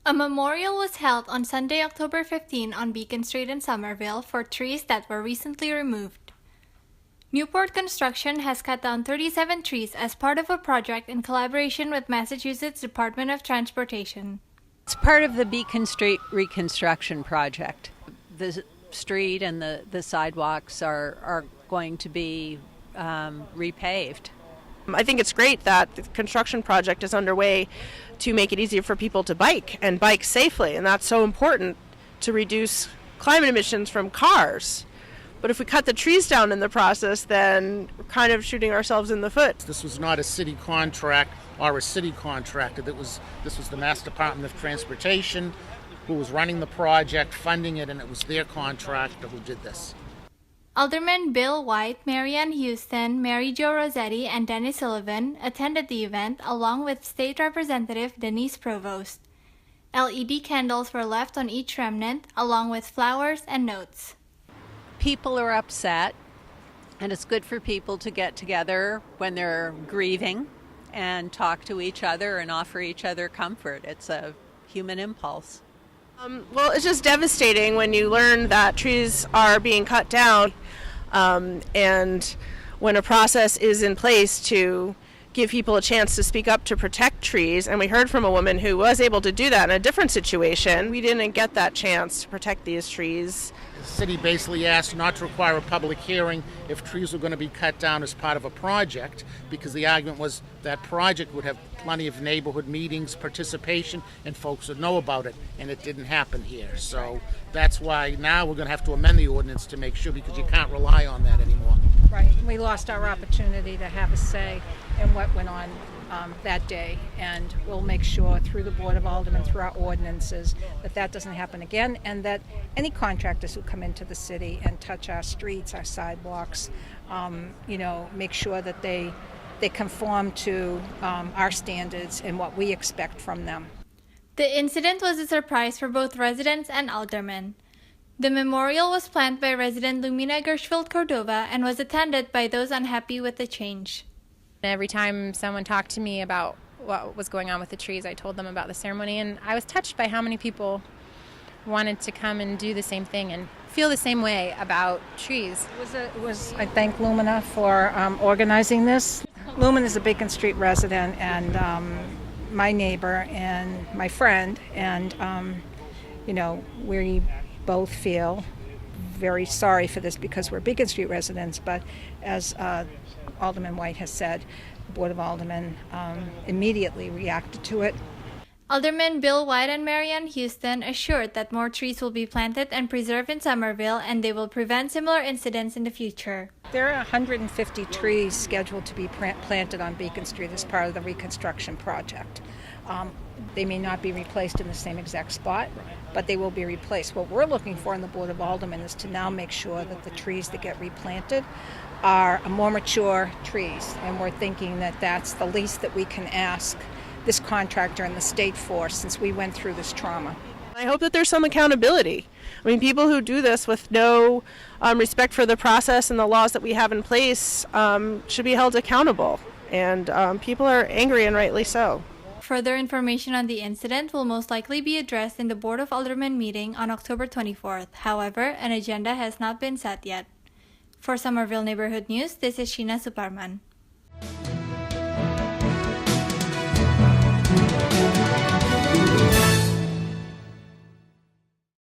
A memorial was held on Sunday, October 15 on Beacon Street in Somerville for trees that were recently removed. Newport Construction has cut down 37 trees as part of a project in collaboration with Massachusetts Department of Transportation. It's part of the Beacon Street reconstruction project. The street and the sidewalks are going to be repaved. I think it's great that the construction project is underway to make it easier for people to bike and bike safely, and that's so important to reduce climate emissions from cars. But if we cut the trees down in the process, then we're kind of shooting ourselves in the foot. This was not a city contract or a city contractor. This was the Mass Department of Transportation who was running the project, funding it, and it was their contractor who did this. Alderman Bill White, Marianne Houston, Mary Jo Rossetti, and Dennis Sullivan attended the event along with State Representative Denise Provost. LED candles were left on each remnant along with flowers and notes. People are upset, and it's good for people to get together when they're grieving and talk to each other and offer each other comfort. It's a human impulse. Well, it's just devastating when you learn that trees are being cut down, and when a process is in place to give people a chance to speak up to protect trees. And we heard from a woman who was able to do that in a different situation. We didn't get that chance to protect these trees. The city basically asked not to require a public hearing if trees were going to be cut down as part of a project, because the argument was that project would have plenty of neighborhood meetings, participation, and folks would know about it, and it didn't happen here. So that's why now we're going to have to amend the ordinance to make sure, because you can't rely on that anymore. Right. We lost our opportunity to have a say in what went on that day, and we'll make sure through the Board of Aldermen, through our ordinances, that doesn't happen again, and that any contractors who come into the city and touch our streets, our sidewalks, make sure that they conform to our standards and what we expect from them. The incident was a surprise for both residents and aldermen. The memorial was planned by resident Lumina Gershfield Cordova and was attended by those unhappy with the change. Every time someone talked to me about what was going on with the trees, I told them about the ceremony, and I was touched by how many people wanted to come and do the same thing and feel the same way about trees. I thank Lumina for organizing this. Lumina is a Beacon Street resident and my neighbor and my friend, and we both feel very sorry for this because we're Beacon Street residents, but as Alderman White has said, the Board of Aldermen immediately reacted to it. Alderman Bill White and Marianne Houston assured that more trees will be planted and preserved in Somerville, and they will prevent similar incidents in the future. There are 150 trees scheduled to be planted on Beacon Street as part of the reconstruction project. They may not be replaced in the same exact spot, but they will be replaced. What we're looking for in the Board of Aldermen is to now make sure that the trees that get replanted are more mature trees, and we're thinking that that's the least that we can ask this contractor and the state for, since we went through this trauma. I hope that there's some accountability. I mean, people who do this with no respect for the process and the laws that we have in place should be held accountable, and people are angry, and rightly so. Further information on the incident will most likely be addressed in the Board of Aldermen meeting on October 24th. However, an agenda has not been set yet. For Somerville Neighborhood News, this is Sheena Suparman.